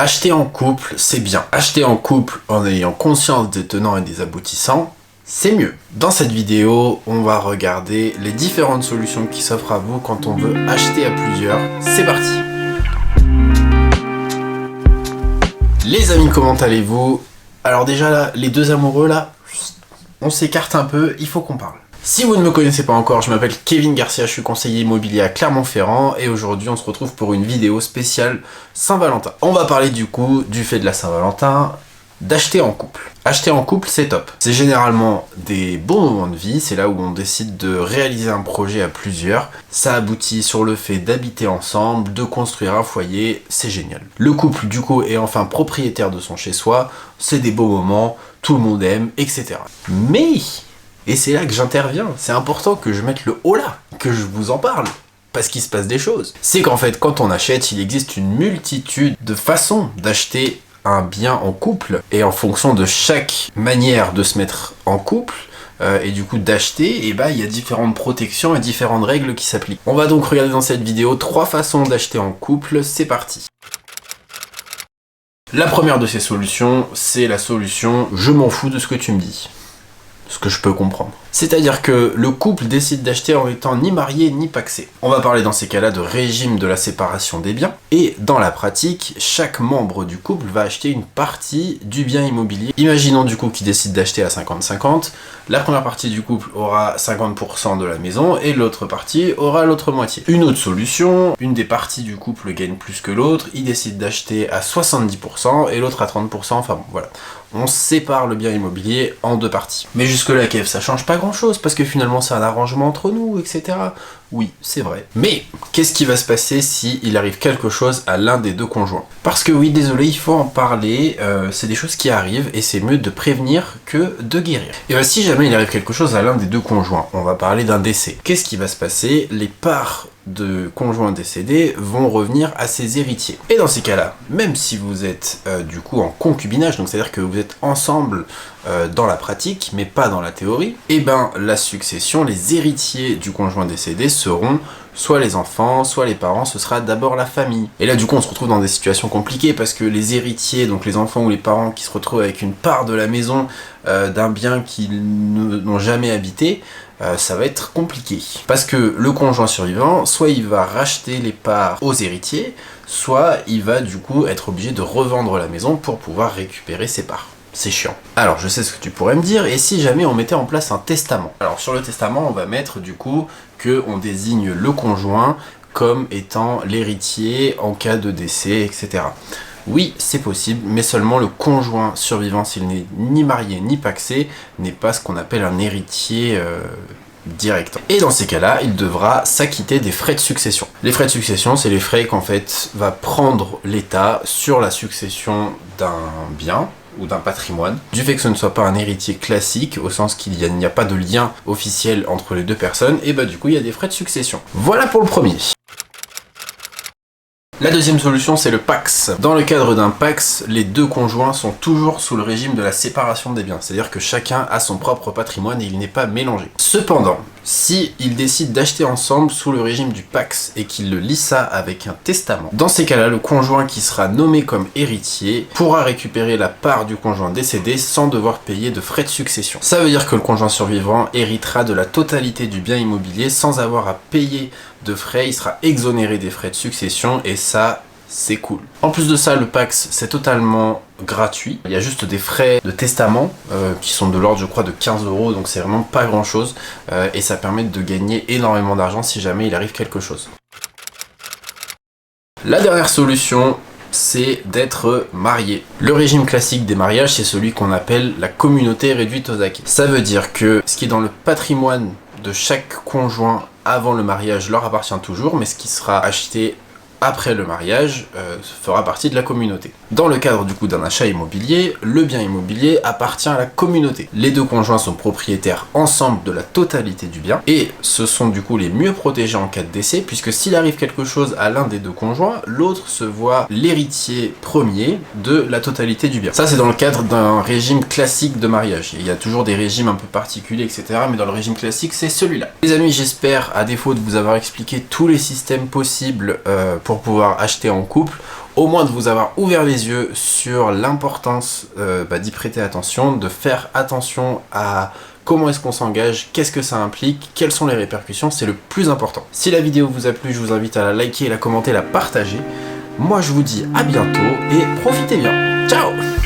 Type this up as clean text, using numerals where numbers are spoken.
Acheter en couple, c'est bien. Acheter en couple en ayant conscience des tenants et des aboutissants, c'est mieux. Dans cette vidéo, on va regarder les différentes solutions qui s'offrent à vous quand on veut acheter à plusieurs. C'est parti! Les amis, comment allez-vous? Alors déjà là, les deux amoureux là, on s'écarte un peu, il faut qu'on parle. Si vous ne me connaissez pas encore, je m'appelle Kevin Garcia, je suis conseiller immobilier à Clermont-Ferrand et aujourd'hui on se retrouve pour une vidéo spéciale Saint-Valentin. On va parler du coup du fait de la Saint-Valentin, d'acheter en couple. Acheter en couple, c'est top. C'est généralement des bons moments de vie, c'est là où on décide de réaliser un projet à plusieurs. Ça aboutit sur le fait d'habiter ensemble, de construire un foyer, c'est génial. Le couple du coup est enfin propriétaire de son chez-soi, c'est des beaux moments, tout le monde aime, etc. Mais... et c'est là que j'interviens, c'est important que je mette le haut là, que je vous en parle, parce qu'il se passe des choses. C'est qu'en fait, quand on achète, il existe une multitude de façons d'acheter un bien en couple, et en fonction de chaque manière de se mettre en couple, et du coup d'acheter, et bah il y a différentes protections et différentes règles qui s'appliquent. On va donc regarder dans cette vidéo 3 façons d'acheter en couple, c'est parti. La première de ces solutions, c'est la solution « je m'en fous de ce que tu me dis ». Ce que je peux comprendre. C'est-à-dire que le couple décide d'acheter en étant ni marié ni pacsé. On va parler dans ces cas-là de régime de la séparation des biens. Et dans la pratique, chaque membre du couple va acheter une partie du bien immobilier. Imaginons du coup qu'il décide d'acheter à 50-50. La première partie du couple aura 50% de la maison et l'autre partie aura l'autre moitié. Une autre solution, une des parties du couple gagne plus que l'autre. Il décide d'acheter à 70% et l'autre à 30%. Enfin bon, voilà. On sépare le bien immobilier en 2 parties. Mais jusque-là, Kev, ça change pas grand-chose, parce que finalement, c'est un arrangement entre nous, etc. Oui, c'est vrai. Mais, qu'est-ce qui va se passer si il arrive quelque chose à l'un des deux conjoints? Parce que oui, désolé, il faut en parler, c'est des choses qui arrivent, et c'est mieux de prévenir que de guérir. Et bien, si jamais il arrive quelque chose à l'un des deux conjoints, on va parler d'un décès. Qu'est-ce qui va se passer? Les parts de conjoints décédés vont revenir à ses héritiers. Et dans ces cas-là, même si vous êtes du coup en concubinage, donc c'est-à-dire que vous êtes ensemble dans la pratique, mais pas dans la théorie, et ben la succession, les héritiers du conjoint décédé seront soit les enfants, soit les parents, ce sera d'abord la famille. Et là du coup on se retrouve dans des situations compliquées parce que les héritiers, donc les enfants ou les parents qui se retrouvent avec une part de la maison d'un bien qu'ils n'ont jamais habité, ça va être compliqué. Parce que le conjoint survivant, soit il va racheter les parts aux héritiers, soit il va du coup être obligé de revendre la maison pour pouvoir récupérer ses parts. C'est chiant. Alors je sais ce que tu pourrais me dire, et si jamais on mettait en place un testament? Alors sur le testament, on va mettre du coup que on désigne le conjoint comme étant l'héritier en cas de décès, etc. Oui, c'est possible, mais seulement le conjoint survivant, s'il n'est ni marié ni pacsé, n'est pas ce qu'on appelle un héritier direct. Et dans ces cas-là, il devra s'acquitter des frais de succession. Les frais de succession, c'est les frais qu'en fait va prendre l'État sur la succession d'un bien ou d'un patrimoine, du fait que ce ne soit pas un héritier classique, au sens qu'il n'y a pas de lien officiel entre les deux personnes, et bah du coup il y a des frais de succession. Voilà pour le premier. La deuxième solution, c'est le PACS. Dans le cadre d'un PACS, les deux conjoints sont toujours sous le régime de la séparation des biens, c'est-à-dire que chacun a son propre patrimoine et il n'est pas mélangé. Cependant, si ils décident d'acheter ensemble sous le régime du PACS et qu'ils le lient ça avec un testament, dans ces cas-là, le conjoint qui sera nommé comme héritier pourra récupérer la part du conjoint décédé sans devoir payer de frais de succession. Ça veut dire que le conjoint survivant héritera de la totalité du bien immobilier sans avoir à payer de frais, il sera exonéré des frais de succession et ça, c'est cool. En plus de ça, le PACS, c'est totalement gratuit. Il y a juste des frais de testament qui sont de l'ordre, je crois, de 15 €, donc c'est vraiment pas grand-chose et ça permet de gagner énormément d'argent si jamais il arrive quelque chose. La dernière solution, c'est d'être marié. Le régime classique des mariages, c'est celui qu'on appelle la communauté réduite aux acquis. Ça veut dire que ce qui est dans le patrimoine de chaque conjoint avant le mariage leur appartient toujours, mais ce qui sera acheté après le mariage fera partie de la communauté. Dans le cadre du coup d'un achat immobilier, le bien immobilier appartient à la communauté. Les deux conjoints sont propriétaires ensemble de la totalité du bien et ce sont du coup les mieux protégés en cas de décès puisque s'il arrive quelque chose à l'un des deux conjoints, l'autre se voit l'héritier premier de la totalité du bien. Ça c'est dans le cadre d'un régime classique de mariage. Il y a toujours des régimes un peu particuliers etc. mais dans le régime classique c'est celui-là. Les amis, j'espère à défaut de vous avoir expliqué tous les systèmes possibles pour pouvoir acheter en couple, au moins de vous avoir ouvert les yeux sur l'importance d'y prêter attention, de faire attention à comment est-ce qu'on s'engage, qu'est-ce que ça implique, quelles sont les répercussions, c'est le plus important. Si la vidéo vous a plu, je vous invite à la liker, la commenter, la partager. Moi je vous dis à bientôt et profitez bien. Ciao!